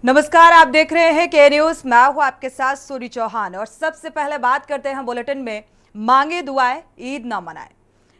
नमस्कार, आप देख रहे हैं के न्यूज। मैं हूं आपके साथ सूरी चौहान और सबसे पहले बात करते हैं बुलेटिन में मांगे दुआएं ईद ना मनाएं।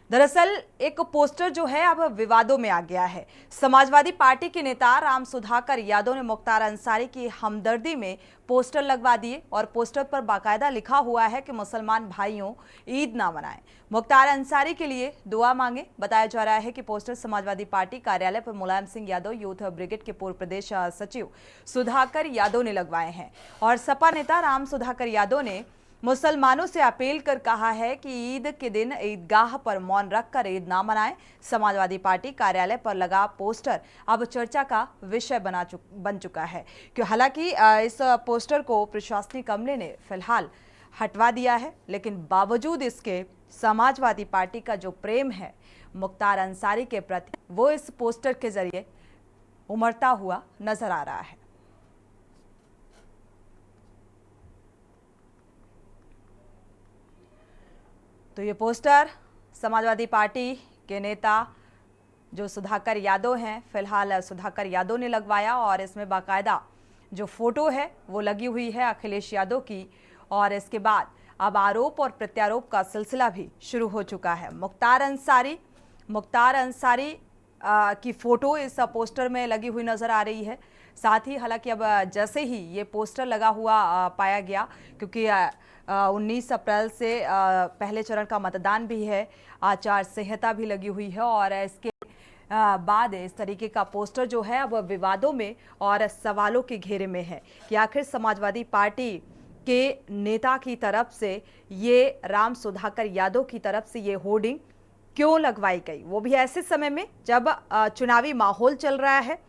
दरअसल एक पोस्टर जो है अब विवादों में आ गया है। समाजवादी पार्टी के नेता राम सुधाकर यादव ने मुख्तार अंसारी की हमदर्दी में पोस्टर लगवा दिए और पोस्टर पर बाकायदा लिखा हुआ है कि मुसलमान भाइयों ईद ना मनाएं, मुख्तार अंसारी के लिए दुआ मांगे। बताया जा रहा है कि पोस्टर समाजवादी पार्टी कार्यालय पर मुलायम सिंह यादव यूथ ब्रिगेड के पूर्व प्रदेश सचिव सुधाकर यादव ने लगवाए हैं और सपा नेता राम सुधाकर यादव ने मुसलमानों से अपील कर कहा है कि ईद के दिन ईदगाह पर मौन रखकर ईद ना मनाएं। समाजवादी पार्टी कार्यालय पर लगा पोस्टर अब चर्चा का विषय बन चुका है कि हालांकि इस पोस्टर को प्रशासनिक अमले ने फिलहाल हटवा दिया है, लेकिन बावजूद इसके समाजवादी पार्टी का जो प्रेम है मुख्तार अंसारी के प्रति वो इस पोस्टर के जरिए उमड़ता हुआ नजर आ रहा है। तो ये पोस्टर समाजवादी पार्टी के नेता जो सुधाकर यादव हैं, फिलहाल सुधाकर यादव ने लगवाया और इसमें बाकायदा जो फोटो है वो लगी हुई है अखिलेश यादव की। और इसके बाद अब आरोप और प्रत्यारोप का सिलसिला भी शुरू हो चुका है। मुख्तार अंसारी की फोटो इस पोस्टर में लगी हुई नजर आ रही है। साथ ही हालांकि अब जैसे ही ये पोस्टर लगा हुआ पाया गया, क्योंकि 19 अप्रैल से पहले चरण का मतदान भी है, आचार संहिता भी लगी हुई है और इसके बाद इस तरीके का पोस्टर जो है अब विवादों में और सवालों के घेरे में है कि आखिर समाजवादी पार्टी के नेता की तरफ से ये राम सुधाकर यादव की तरफ से ये होर्डिंग क्यों लगवाई गई, वो भी ऐसे समय में जब चुनावी माहौल चल रहा है।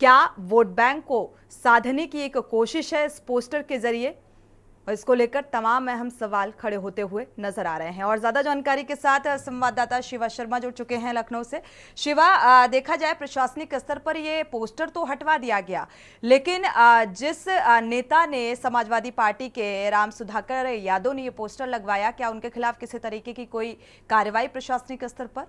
क्या वोट बैंक को साधने की एक कोशिश है इस पोस्टर के जरिए? और इसको लेकर तमाम अहम सवाल खड़े होते हुए नजर आ रहे हैं। और ज्यादा जानकारी के साथ संवाददाता शिवा शर्मा जुड़ चुके हैं लखनऊ से। शिवा, देखा जाए प्रशासनिक स्तर पर ये पोस्टर तो हटवा दिया गया, लेकिन जिस नेता ने समाजवादी पार्टी के राम सुधाकर यादव ने ये पोस्टर लगवाया, क्या उनके खिलाफ किसी तरीके की कोई कार्रवाई प्रशासनिक स्तर पर?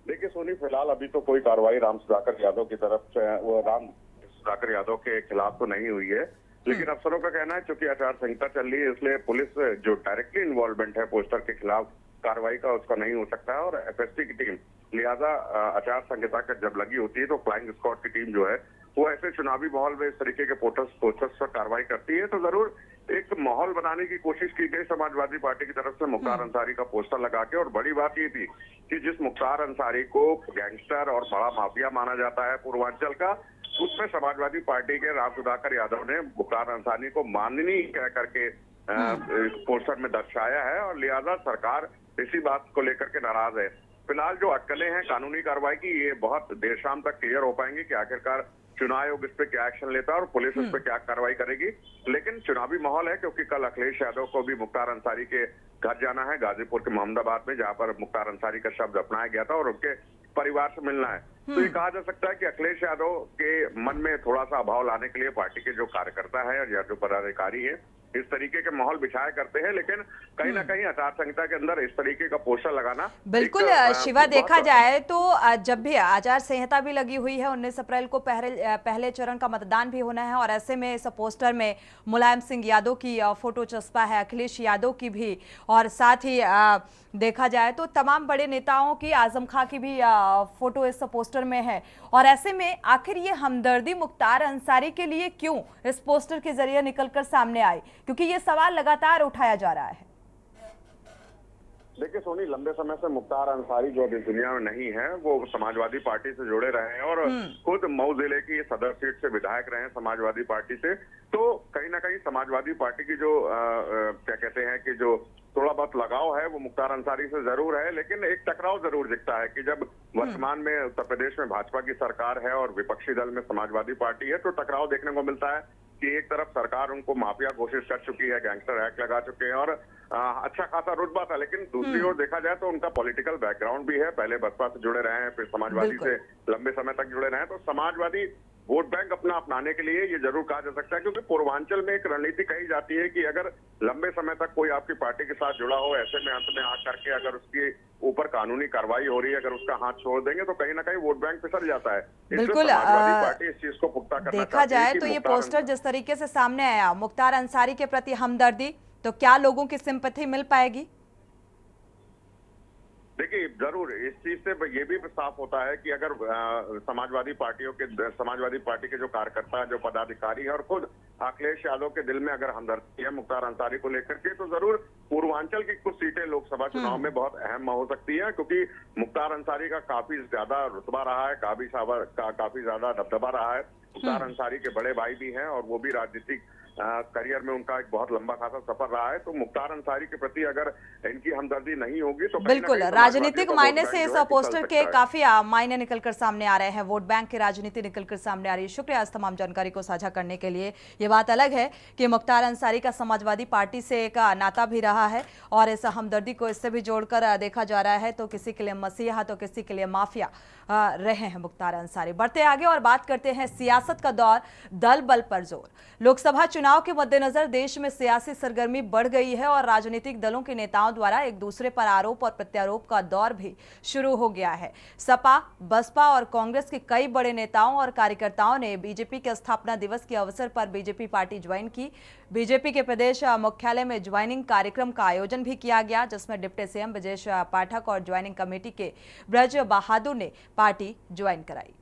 देखिए सोनी, फिलहाल अभी तो कोई कार्रवाई राम सुधाकर यादव की तरफ से राम सुधाकर यादव के खिलाफ तो नहीं हुई है, लेकिन अफसरों का कहना है चूंकि आचार संहिता चल रही है इसलिए पुलिस जो डायरेक्टली इन्वॉल्वमेंट है पोस्टर के खिलाफ कार्रवाई का उसका नहीं हो सकता है। और एफएसटी की टीम लिहाजा आचार संहिता का जब लगी होती है तो फ्लाइंग स्क्वाड की टीम जो है वो ऐसे चुनावी माहौल में इस तरीके के पोस्टर्स पर कार्रवाई करती है। तो जरूर एक माहौल बनाने की कोशिश की गई समाजवादी पार्टी की तरफ से मुख्तार अंसारी का पोस्टर लगा के। और बड़ी बात ये थी कि जिस मुख्तार अंसारी को गैंगस्टर और बड़ा माफिया माना जाता है पूर्वांचल का, उसमें समाजवादी पार्टी के राम सुधाकर यादव ने मुख्तार अंसारी को माननीय कह करके पोस्टर में दर्शाया है और लिहाजा सरकार इसी बात को लेकर के नाराज है। फिलहाल जो अटकलें हैं कानूनी कार्रवाई की, ये बहुत देर शाम तक क्लियर हो पाएंगी कि आखिरकार चुनाव आयोग इस पे क्या एक्शन लेता है और पुलिस इस पे क्या कार्रवाई करेगी। लेकिन चुनावी माहौल है क्योंकि कल अखिलेश यादव को भी मुख्तार अंसारी के घर जाना है, गाजीपुर के मोहम्मदाबाद में, जहां पर मुख्तार अंसारी का शब्द अपनाया गया था और उनके परिवार से मिलना है। तो ये कहा जा सकता है कि अखिलेश यादव के मन में थोड़ा सा अभाव लाने के लिए पार्टी के जो कार्यकर्ता है या जो पदाधिकारी है इस तरीके के माहौल बिछाया करते हैं, लेकिन कहीं ना कहीं आचार संहिता के अंदर इस तरीके का पोस्टर लगाना बिल्कुल शिवा, देखा जाए तो जब भी आचार संहिता भी लगी हुई है, 19 अप्रैल को पहले चरण का मतदान भी होना है और ऐसे में इस पोस्टर में मुलायम सिंह यादव की फोटो चस्पा है, अखिलेश यादव की भी, और साथ ही देखा जाए तो तमाम बड़े नेताओं की, आजम खां की भी फोटो इस पोस्टर में है। और ऐसे में आखिर ये हमदर्दी मुख्तार अंसारी के लिए क्यों इस पोस्टर के जरिए निकलकर सामने आई, क्योंकि ये सवाल लगातार उठाया जा रहा है। देखिए सोनी, लंबे समय से मुख्तार अंसारी जो इस दुनिया में नहीं है वो समाजवादी पार्टी से जुड़े रहे हैं और खुद मऊ जिले की सदर सीट से विधायक रहे हैं समाजवादी पार्टी से। तो कहीं ना कहीं समाजवादी पार्टी की जो क्या कहते हैं कि जो थोड़ा बहुत लगाव है वो मुख्तार अंसारी से जरूर है, लेकिन एक टकराव जरूर दिखता है कि जब वर्तमान में उत्तर प्रदेश में भाजपा की सरकार है और विपक्षी दल में समाजवादी पार्टी है, तो टकराव देखने को मिलता है कि एक तरफ सरकार उनको माफिया घोषित कर चुकी है, गैंगस्टर एक्ट लगा चुके हैं और अच्छा खासा रुतबा था, लेकिन दूसरी ओर देखा जाए तो उनका पॉलिटिकल बैकग्राउंड भी है, पहले बसपा से जुड़े रहे हैं, फिर समाजवादी से लंबे समय तक जुड़े रहे हैं। तो समाजवादी वोट बैंक अपना अपनाने के लिए ये जरूर कहा जा सकता है, क्योंकि पूर्वांचल में एक रणनीति कही जाती है कि अगर लंबे समय तक कोई आपकी पार्टी के साथ जुड़ा हो, ऐसे में अंत में आ करके अगर उसके ऊपर कानूनी कार्रवाई हो रही है, अगर उसका हाथ छोड़ देंगे तो कहीं ना कहीं वोट बैंक फिसल जाता है। बिल्कुल समाजवादी पार्टी इस चीज को पुख्ता करना देखा चाहती है जाए कि तो ये मुख्तार पोस्टर जिस तरीके से सामने आया, मुख्तार अंसारी के प्रति हमदर्दी, तो क्या लोगों की सिंपैथी मिल पाएगी? देखिए, जरूर इस चीज से ये भी साफ होता है कि अगर समाजवादी पार्टी के जो कार्यकर्ता, जो पदाधिकारी है और खुद अखिलेश यादव के दिल में अगर हमदर्दी है मुख्तार अंसारी को लेकर के, तो जरूर पूर्वांचल की कुछ सीटें लोकसभा चुनाव में बहुत अहम हो सकती है, क्योंकि मुख्तार अंसारी का काफी ज्यादा रुतबा रहा है, काफी ज्यादा दबदबा रहा है। मुख्तार अंसारी के बड़े भाई भी हैं और वो भी राजनीतिक करियर में उनका एक बहुत लंबा खासा सफर रहा है। तो मुख्तार अंसारी के प्रति अगर इनकी हमदर्दी नहीं होगी तो बिल्कुल राजनीतिक मायने से इस पोस्टर के काफी मायने निकलकर सामने आ रहे हैं, वोट बैंक की राजनीति निकलकर सामने आ रही है। शुक्रिया इस तमाम जानकारी को साझा करने के लिए। ये बात अलग है कि मुख्तार अंसारी का समाजवादी पार्टी से एक नाता भी रहा है और इस हमदर्दी को इससे भी जोड़कर देखा जा रहा है, तो किसी के लिए मसीहा तो किसी के लिए माफिया रहे हैं मुख्तार अंसारी। बढ़ते आगे और बात करते हैं सियासत का दौर, दल बल पर जोर। लोकसभा चुनाव के मद्देनजर देश में सियासी सरगर्मी बढ़ गई है और राजनीतिक दलों के नेताओं द्वारा एक दूसरे पर आरोप और प्रत्यारोप का दौर भी शुरू हो गया है। सपा, बसपा और कांग्रेस के कई बड़े नेताओं और कार्यकर्ताओं ने बीजेपी के स्थापना दिवस के अवसर पर बीजेपी पार्टी ज्वाइन की। बीजेपी के प्रदेश मुख्यालय में ज्वाइनिंग कार्यक्रम का आयोजन भी किया गया, जिसमें डिप्टी सीएम ब्रजेश पाठक और ज्वाइनिंग कमेटी के ब्रज बहादुर ने पार्टी ज्वाइन कराई।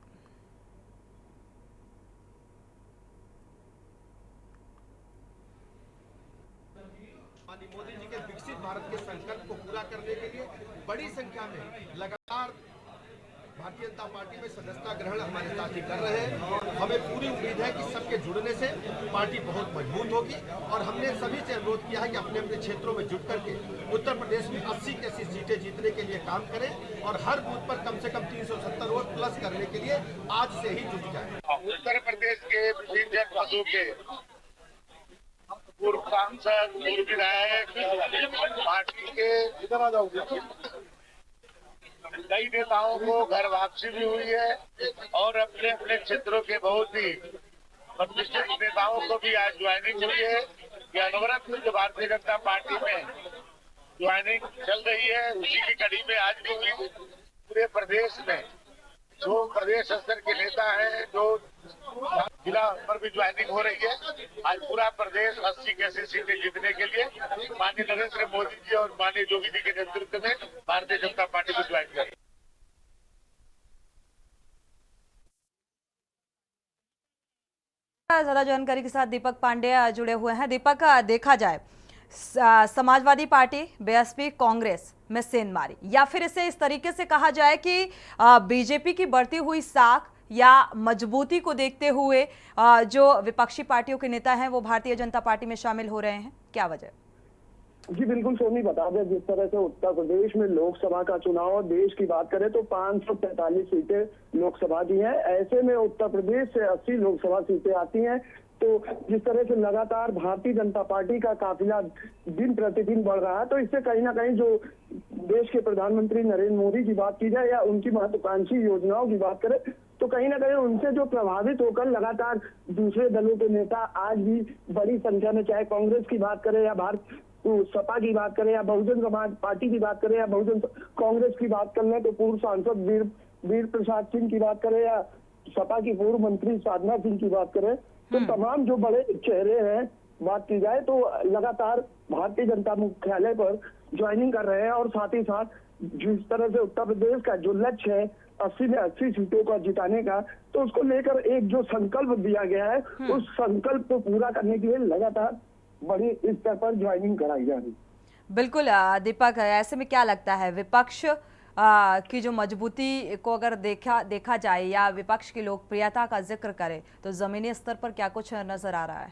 मोदी जी के विकसित भारत के संकल्प को पूरा करने के लिए बड़ी संख्या में लगातार भारतीय जनता पार्टी में सदस्यता ग्रहण हमारे साथी कर रहे हैं। हमें पूरी उम्मीद है कि सबके जुड़ने से पार्टी बहुत मजबूत होगी और हमने सभी से अनुरोध किया है कि अपने अपने क्षेत्रों में जुट करके उत्तर प्रदेश में 80 की 80 सीटें जीतने के लिए काम करें और हर बूथ पर कम से कम 370 वोट प्लस करने के लिए आज से ही जुट जाए। उत्तर प्रदेश के विभिन्न जनपदों के पूर्व सांसद, पूर्व विधायक, पार्टी के कई नेताओं को घर वापसी भी हुई है और अपने अपने क्षेत्रों के बहुत ही प्रतिष्ठित नेताओं को भी आज ज्वाइनिंग हुई है। ये अनवरत जो भारतीय जनता पार्टी में ज्वाइनिंग चल रही है, उसी की कड़ी में आज भी हुई। पूरे प्रदेश में जो प्रदेश स्तर के नेता हैं, जो जिला पर भी ज्वाइनिंग हो रही है। आज पूरा प्रदेश 80 की 80 सीटें जीतने के लिए माननीय नरेंद्र मोदी जी और माननीय योगी जी के नेतृत्व में भारतीय जनता पार्टी को ज्वाइन कर। ज्यादा जानकारी के साथ दीपक पांडे जुड़े हुए हैं। दीपक, देखा जाए समाजवादी पार्टी, बीएसपी, कांग्रेस में सेंधमारी, या फिर इसे इस तरीके से कहा जाए कि बीजेपी की बढ़ती हुई साख या मजबूती को देखते हुए जो विपक्षी पार्टियों के नेता हैं वो भारतीय जनता पार्टी में शामिल हो रहे हैं, क्या वजह? जी बिल्कुल सोनी, बता दें जिस तरह से उत्तर प्रदेश में लोकसभा का चुनाव और देश की बात करें तो 543 सीटें लोकसभा की हैं। ऐसे में उत्तर प्रदेश से 80 लोकसभा सीटें आती हैं। तो जिस तरह से लगातार भारतीय जनता पार्टी का काफिला दिन प्रतिदिन बढ़ रहा है, तो इससे कहीं ना कहीं जो देश के प्रधानमंत्री नरेंद्र मोदी की बात की जाए या उनकी महत्वाकांक्षी योजनाओं की बात करें तो कहीं ना कहीं उनसे जो प्रभावित होकर लगातार दूसरे दलों के नेता आज भी बड़ी संख्या में, चाहे कांग्रेस की बात करें या सपा की बात करें या बहुजन समाज पार्टी की बात करें या बहुजन कांग्रेस की बात कर लें, तो पूर्व सांसद वीर प्रसाद सिंह की बात करें या सपा की पूर्व मंत्री साधना सिंह की बात करें, तो तमाम जो बड़े चेहरे हैं बात की जाए तो लगातार भारतीय जनता मुख्यालय पर ज्वाइनिंग कर रहे हैं। और साथ ही साथ जिस तरह से उत्तर प्रदेश का जो लक्ष्य है 80 में 80 सीटों को जिताने का, तो उसको लेकर एक जो संकल्प दिया गया है उस संकल्प को पूरा करने के लिए लगातार बड़ी स्तर पर ज्वाइनिंग कराई जा रही। बिल्कुल दीपक, ऐसे में क्या लगता है विपक्ष की जो मजबूती को अगर देखा जाए या विपक्ष की लोकप्रियता का जिक्र करें तो जमीनी स्तर पर क्या कुछ नजर आ रहा है?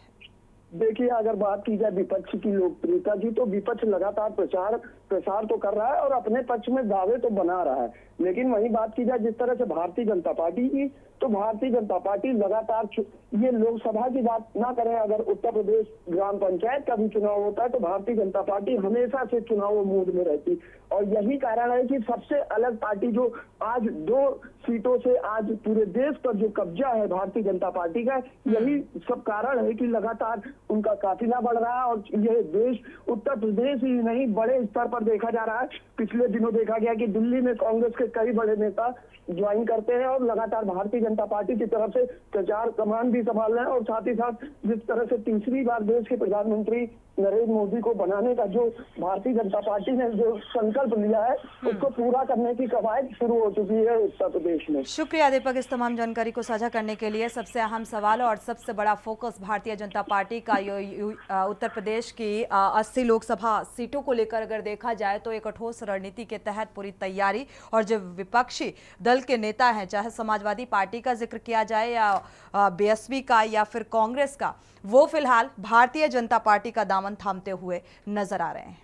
देखिए, अगर बात की जाए विपक्ष की लोकप्रियता की, तो विपक्ष लगातार प्रचार प्रसार तो कर रहा है और अपने पक्ष में दावे तो बना रहा है। लेकिन वही बात की जाए जिस तरह से भारतीय जनता पार्टी की, तो भारतीय जनता पार्टी लगातार ये लोकसभा की बात ना करें, अगर उत्तर प्रदेश ग्राम पंचायत का भी चुनाव होता है तो भारतीय जनता पार्टी हमेशा से चुनाव मूड में रहती। और यही कारण है कि सबसे अलग पार्टी जो आज 2 सीटों से आज पूरे देश पर जो कब्जा है भारतीय जनता पार्टी का, यही सब कारण है कि लगातार उनका काफिला बढ़ रहा है। और यह देश उत्तर प्रदेश ही नहीं बड़े स्तर पर देखा जा रहा है। पिछले दिनों देखा गया कि दिल्ली में कांग्रेस के कई बड़े नेता ज्वाइन करते हैं और लगातार भारतीय जनता पार्टी की तरफ से प्रचार कमान भी संभाल रहे हैं। और साथ ही साथ जिस तरह से तीसरी बार देश के प्रधानमंत्री नरेंद्र मोदी को बनाने का जो भारतीय जनता पार्टी ने जो संकल्प लिया है, उसको पूरा करने की कवायद शुरू हो चुकी है उत्तर प्रदेश में। शुक्रिया दीपक इस तमाम जानकारी को साझा करने के लिए। सबसे अहम सवाल और सबसे बड़ा फोकस भारतीय जनता पार्टी का उत्तर प्रदेश की 80 लोकसभा सीटों को लेकर अगर देखा जाए तो एक ठोस रणनीति के तहत पूरी तैयारी। और जो विपक्षी दल के नेता हैं, चाहे समाजवादी पार्टी का जिक्र किया जाए या बीएसपी का या फिर कांग्रेस का, वो फिलहाल भारतीय जनता पार्टी का दामन थामते हुए नजर आ रहे हैं।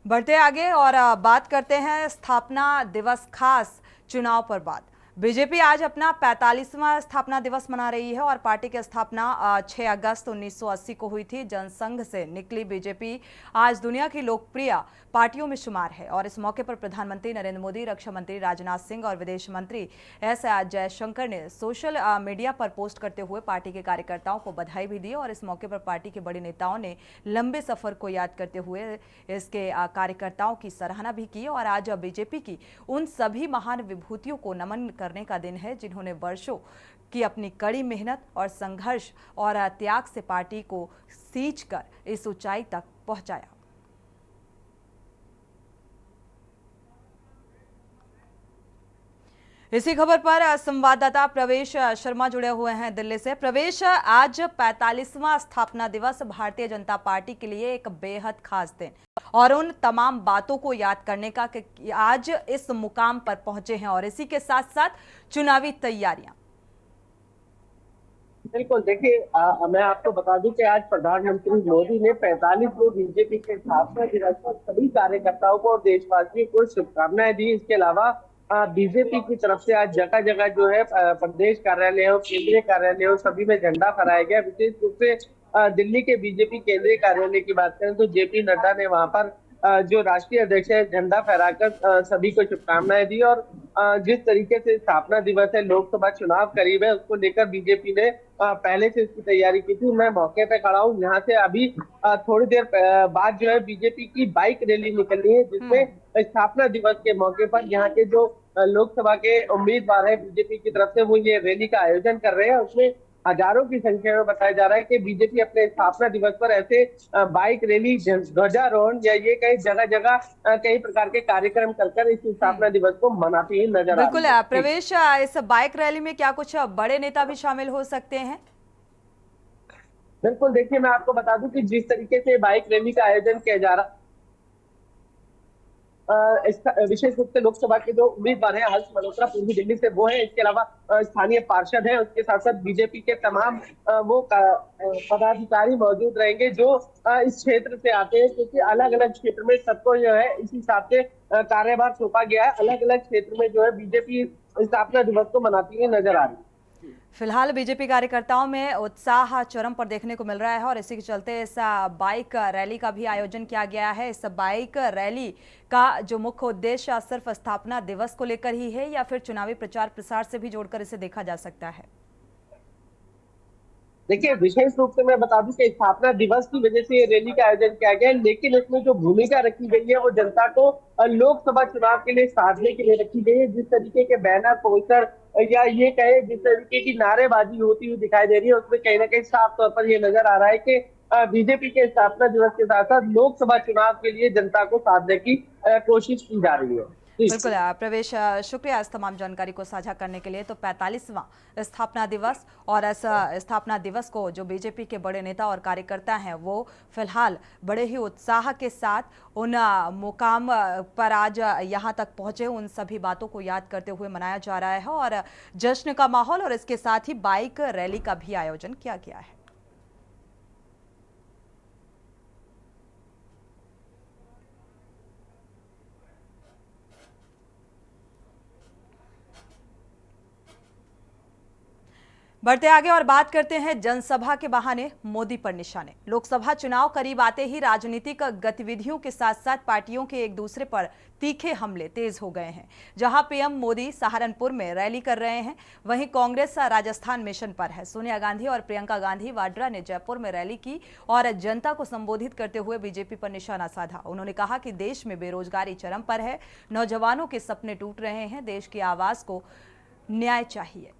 बढ़ते आगे और बात करते हैं स्थापना दिवस खास चुनाव पर बात। बीजेपी आज अपना 45वां स्थापना दिवस मना रही है और पार्टी की स्थापना 6 अगस्त 1980 को हुई थी। जनसंघ से निकली बीजेपी आज दुनिया की लोकप्रिय पार्टियों में शुमार है। और इस मौके पर प्रधानमंत्री नरेंद्र मोदी, रक्षा मंत्री राजनाथ सिंह और विदेश मंत्री एस जयशंकर ने सोशल मीडिया पर पोस्ट करते हुए पार्टी के कार्यकर्ताओं को बधाई भी दी। और इस मौके पर पार्टी के बड़े नेताओं ने लंबे सफर को याद करते हुए इसके कार्यकर्ताओं की सराहना भी की। और आज बीजेपी की उन सभी महान विभूतियों को नमन करने का दिन है जिन्होंने वर्षों की अपनी कड़ी मेहनत और संघर्ष और त्याग से पार्टी को सींच कर इस ऊंचाई तक पहुंचाया। इसी खबर पर संवाददाता प्रवेश शर्मा जुड़े हुए हैं दिल्ली से। प्रवेश, आज 45वां स्थापना दिवस भारतीय जनता पार्टी के लिए एक बेहद खास दिन और उन तमाम बातों को याद करने का कि आज इस मुकाम पर पहुंचे हैं और इसी के साथ साथ चुनावी तैयारियां। बिल्कुल, देखिए मैं आपको बता दूं कि आज प्रधानमंत्री मोदी ने 45वें बीजेपी के स्थापना दिवस पर सभी कार्यकर्ताओं को और देशवासियों को शुभकामनाएं दी। इसके अलावा बीजेपी की तरफ से आज जगह जगह जो है प्रदेश कार्यालय हो, केंद्रीय कार्यालय हो, सभी में झंडा फहराया गया। विशेष रूप से दिल्ली के बीजेपी केंद्रीय कार्यालय की बात करें तो जेपी नड्डा ने वहां पर जो राष्ट्रीय अध्यक्ष है झंडा फहराकर सभी को शुभकामनाएं दी। और जिस तरीके से स्थापना दिवस है, लोकसभा चुनाव करीब है, उसको लेकर बीजेपी ने पहले से इसकी तैयारी की थी। मैं मौके पे खड़ा हूँ, यहाँ से अभी थोड़ी देर बाद जो है बीजेपी की बाइक रैली निकलनी है, जिसमें स्थापना दिवस के मौके पर यहाँ के जो लोकसभा के उम्मीदवार है बीजेपी की तरफ से, वो ये रैली का आयोजन कर रहे हैं। उसमें हजारों की संख्या में बताया जा रहा है कि बीजेपी अपने स्थापना दिवस पर ऐसे बाइक रैली, ध्वजारोहण या ये कई जगह जगह कई प्रकार के कार्यक्रम कर इस स्थापना दिवस को मनाती हुई नजर आ रही है। बिल्कुल प्रवेश, इस बाइक रैली में क्या कुछ बड़े नेता भी शामिल हो सकते हैं? बिल्कुल, देखिए मैं आपको बता दूं कि जिस तरीके से बाइक रैली का आयोजन किया जा रहा, विशेष रूप से लोकसभा के जो उम्मीदवार हैं हर्ष मल्होत्रा पूर्वी दिल्ली से, वो है। इसके अलावा स्थानीय पार्षद हैं, उसके साथ साथ बीजेपी के तमाम वो पदाधिकारी मौजूद रहेंगे जो इस क्षेत्र से आते हैं, क्योंकि अलग अलग क्षेत्र में सबको जो है इस हिसाब से कार्यभार सौंपा गया है। अलग अलग क्षेत्र में जो है बीजेपी स्थापना दिवस को मनाती हुई नजर आ रही है। फिलहाल बीजेपी कार्यकर्ताओं में उत्साह चरम पर देखने को मिल रहा है और इसी के चलते इस बाइक रैली का भी आयोजन किया गया है। इस बाइक रैली का जो मुख्य उद्देश्य सिर्फ स्थापना दिवस को लेकर ही है या फिर चुनावी प्रचार प्रसार से भी जोड़कर इसे देखा जा सकता है? देखिए, विशेष रूप से मैं बता दूं कि स्थापना दिवस की वजह से ये रैली का आयोजन किया गया है, लेकिन इसमें जो भूमिका रखी गई है वो जनता को लोकसभा चुनाव के लिए साधने के लिए रखी गई है। जिस तरीके के बैनर, पोस्टर या ये कहे जिस तरीके की नारेबाजी होती हुई दिखाई दे रही है, उसमें कहीं ना कहीं साफ तौर पर ये नजर आ रहा है कि बीजेपी के स्थापना दिवस के साथ साथ लोकसभा चुनाव के लिए जनता को साधने की कोशिश की जा रही है। बिल्कुल प्रवेश, शुक्रिया इस तमाम जानकारी को साझा करने के लिए। तो 45वां स्थापना दिवस और इस स्थापना दिवस को जो बीजेपी के बड़े नेता और कार्यकर्ता हैं वो फिलहाल बड़े ही उत्साह के साथ उन मुकाम पर आज यहां तक पहुंचे, उन सभी बातों को याद करते हुए मनाया जा रहा है और जश्न का माहौल और इसके साथ ही बाइक रैली का भी आयोजन किया गया है। बढ़ते आगे और बात करते हैं जनसभा के बहाने मोदी पर निशाने। लोकसभा चुनाव करीब आते ही राजनीतिक गतिविधियों के साथ साथ पार्टियों के एक दूसरे पर तीखे हमले तेज हो गए हैं। जहां पीएम मोदी सहारनपुर में रैली कर रहे हैं, वहीं कांग्रेस राजस्थान मिशन पर है। सोनिया गांधी और प्रियंका गांधी वाड्रा ने जयपुर में रैली की और जनता को संबोधित करते हुए बीजेपी पर निशाना साधा। उन्होंने कहा कि देश में बेरोजगारी चरम पर है, नौजवानों के सपने टूट रहे हैं, देश की आवाज को न्याय चाहिए।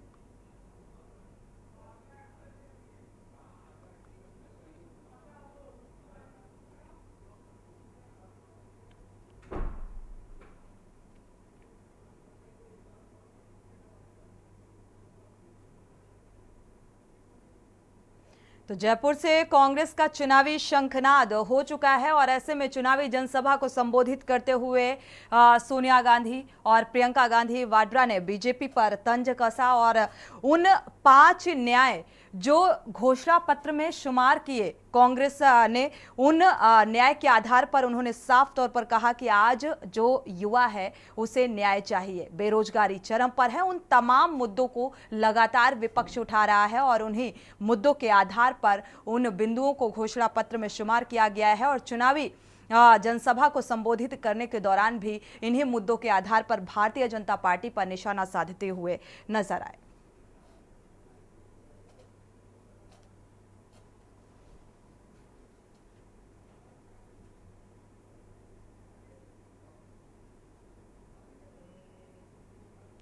तो जयपुर से कांग्रेस का चुनावी शंखनाद हो चुका है और ऐसे में चुनावी जनसभा को संबोधित करते हुए सोनिया गांधी और प्रियंका गांधी वाड्रा ने बीजेपी पर तंज कसा और उन 5 न्याय जो घोषणा पत्र में शुमार किए कांग्रेस ने, उन न्याय के आधार पर उन्होंने साफ तौर पर कहा कि आज जो युवा है उसे न्याय चाहिए। बेरोजगारी चरम पर है। उन तमाम मुद्दों को लगातार विपक्ष उठा रहा है और उन्हीं मुद्दों के आधार पर उन बिंदुओं को घोषणा पत्र में शुमार किया गया है और चुनावी जनसभा को संबोधित करने के दौरान भी इन्हीं मुद्दों के आधार पर भारतीय जनता पार्टी पर निशाना साधते हुए नजर आए।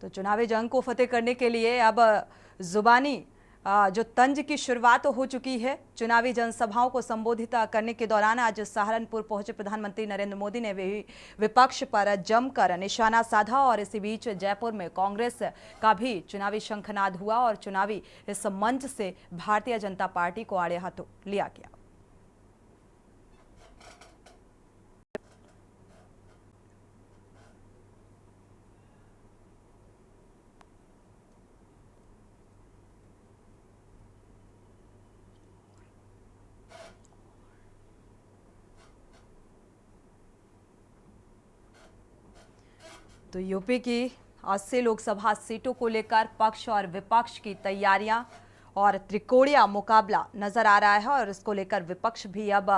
तो चुनावी जंग को फतेह करने के लिए अब जुबानी जो तंज की शुरुआत हो चुकी है। चुनावी जनसभाओं को संबोधित करने के दौरान आज सहारनपुर पहुंचे प्रधानमंत्री नरेंद्र मोदी ने विपक्ष पर जमकर निशाना साधा और इसी बीच जयपुर में कांग्रेस का भी चुनावी शंखनाद हुआ और चुनावी इस मंच से भारतीय जनता पार्टी को आड़े हाथों लिया गया। तो यूपी की 80 लोकसभा सीटों को लेकर पक्ष और विपक्ष की तैयारियां और त्रिकोणीय मुकाबला नजर आ रहा है और इसको लेकर विपक्ष भी अब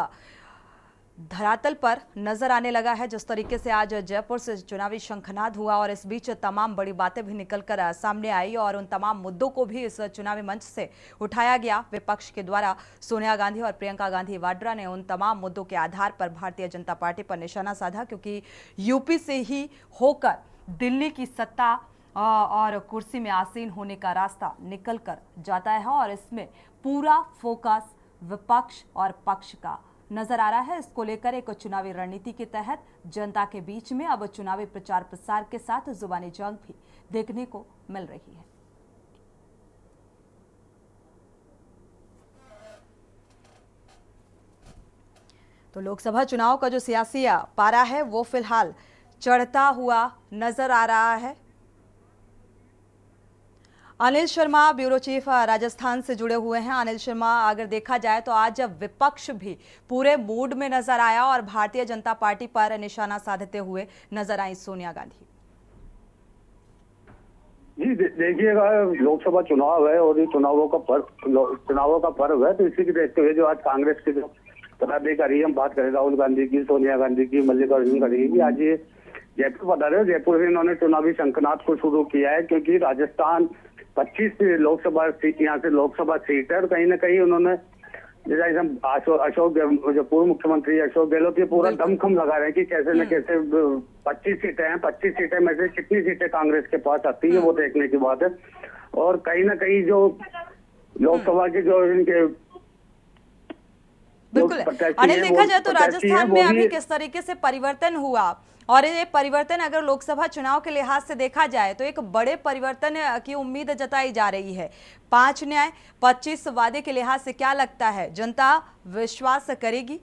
धरातल पर नजर आने लगा है। जिस तरीके से आज जयपुर से चुनावी शंखनाद हुआ और इस बीच तमाम बड़ी बातें भी निकलकर सामने आई और उन तमाम मुद्दों को भी इस चुनावी मंच से उठाया गया विपक्ष के द्वारा। सोनिया गांधी और प्रियंका गांधी वाड्रा ने उन तमाम मुद्दों के आधार पर भारतीय जनता पार्टी पर निशाना साधा, क्योंकि यूपी से ही होकर दिल्ली की सत्ता और कुर्सी में आसीन होने का रास्ता निकल कर जाता है और इसमें पूरा फोकस विपक्ष और पक्ष का नजर आ रहा है। इसको लेकर एक चुनावी रणनीति के तहत जनता के बीच में अब चुनावी प्रचार प्रसार के साथ जुबानी जंग भी देखने को मिल रही है। तो लोकसभा चुनाव का जो सियासी पारा है वो फिलहाल चढ़ता हुआ नजर आ रहा है। अनिल शर्मा ब्यूरो चीफ राजस्थान से जुड़े हुए हैं। अनिल शर्मा, अगर देखा जाए तो आज विपक्ष भी पूरे मूड में नजर आया और भारतीय जनता पार्टी पर निशाना साधते हुए नजर आई सोनिया गांधी। जी देखिएगा, लोकसभा चुनाव है और ये चुनावों का पर्व है, तो इसी के देखते हुए जो आज कांग्रेस के जो पदाधिकारी हम बात करें, राहुल गांधी की, सोनिया गांधी की, मल्लिकार्जुन खड़गे की, आज ये जयपुर बता रहे हो। जयपुर से इन्होंने चुनावी शंखनाद को शुरू किया है, क्योंकि राजस्थान 25 लोकसभा सीट, यहाँ से लोकसभा सीट है और कहीं ना कहीं उन्होंने अशोक जो पूर्व मुख्यमंत्री अशोक गहलोत ये पूरा दमखम लगा रहे हैं कि कैसे न कैसे 25 सीटें हैं, 25 सीटें में से कितनी सीटें कांग्रेस के पास आती है वो देखने की बात है। और कहीं ना कहीं जो लोकसभा के जो इनके बिल्कुल अनिल, देखा जाए तो राजस्थान में अभी किस तरीके से परिवर्तन हुआ और ये परिवर्तन अगर लोकसभा चुनाव के लिहाज से देखा जाए तो एक बड़े परिवर्तन की उम्मीद जताई जा रही है। 5 न्याय 25 वादे के लिहाज से क्या लगता है, जनता विश्वास करेगी?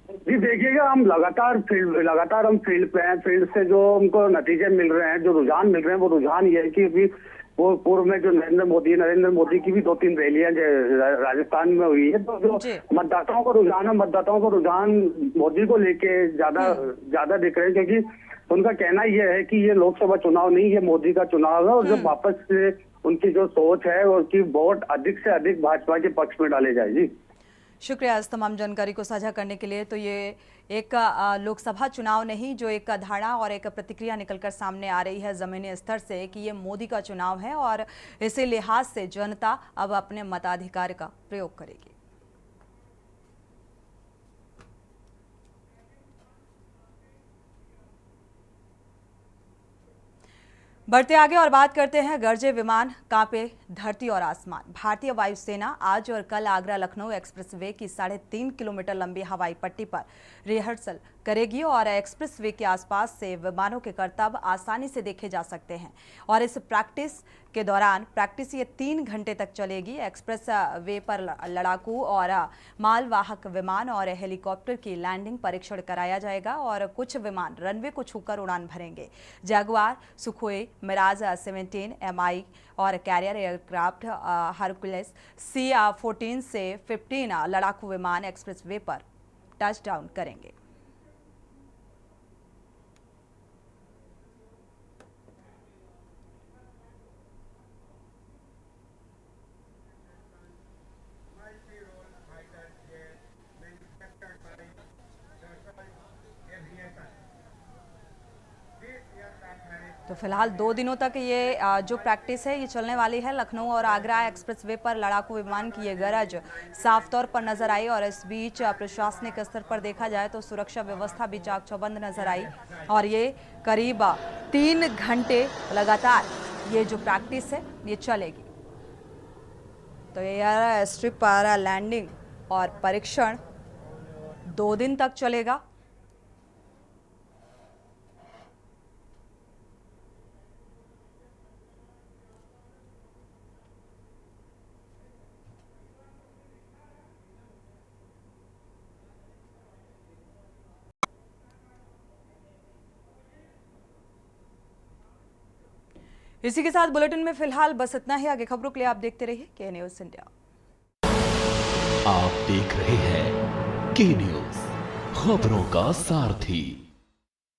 जी देखिएगा, हम लगातार हम फील्ड पे हैं। फील्ड से जो हमको नतीजे मिल रहे हैं, जो रुझान मिल रहे हैं, वो रुझान ये है कि अभी वो पूर्व में जो नरेंद्र मोदी की भी 2-3 रैलियां राजस्थान में हुई है, तो जो मतदाताओं का रुझान मोदी को लेके ज्यादा दिख रहे हैं, क्योंकि उनका कहना यह है कि ये लोकसभा चुनाव नहीं, ये मोदी का चुनाव है और जब वापस से उनकी जो सोच है उसकी वोट अधिक से अधिक भाजपा के पक्ष में डाले जाएगी। शुक्रिया इस तमाम जानकारी को साझा करने के लिए। तो ये एक लोकसभा चुनाव नहीं, जो एक धारणा और एक प्रतिक्रिया निकलकर सामने आ रही है जमीनी स्तर से कि ये मोदी का चुनाव है और इसी लिहाज से जनता अब अपने मताधिकार का प्रयोग करेगी। बढ़ते आगे और बात करते हैं गरजे विमान, कांपे धरती और आसमान। भारतीय वायुसेना आज और कल आगरा लखनऊ एक्सप्रेसवे की 3.5 किलोमीटर लंबी हवाई पट्टी पर रिहर्सल करेगी और एक्सप्रेसवे के आसपास से विमानों के करतब आसानी से देखे जा सकते हैं। और इस प्रैक्टिस ये 3 घंटे तक चलेगी। एक्सप्रेस वे पर लड़ाकू और मालवाहक विमान और हेलीकॉप्टर की लैंडिंग परीक्षण कराया जाएगा और कुछ विमान रनवे को छूकर उड़ान भरेंगे। जैगुआर, सुखोई, मिराज 17, MI और कैरियर एयरक्राफ्ट हरकुलिस C-14 से 15 लड़ाकू विमान एक्सप्रेस वे पर टच डाउन करेंगे। तो फिलहाल 2 दिनों तक ये जो प्रैक्टिस है ये चलने वाली है। लखनऊ और आगरा एक्सप्रेसवे पर लड़ाकू विमान की ये गरज साफ तौर पर नजर आई और इस बीच प्रशासनिक स्तर पर देखा जाए तो सुरक्षा व्यवस्था भी चाक चौबंद नजर आई और ये करीब 3 घंटे लगातार ये जो प्रैक्टिस है ये चलेगी। तो एयर स्ट्रिप पर लैंडिंग और परीक्षण 2 दिन तक चलेगा। इसी के साथ बुलेटिन में फिलहाल बस इतना ही। आगे खबरों के लिए आप देखते रहिए के न्यूज़ इंडिया। आप देख रहे हैं के न्यूज़, खबरों का सारथी।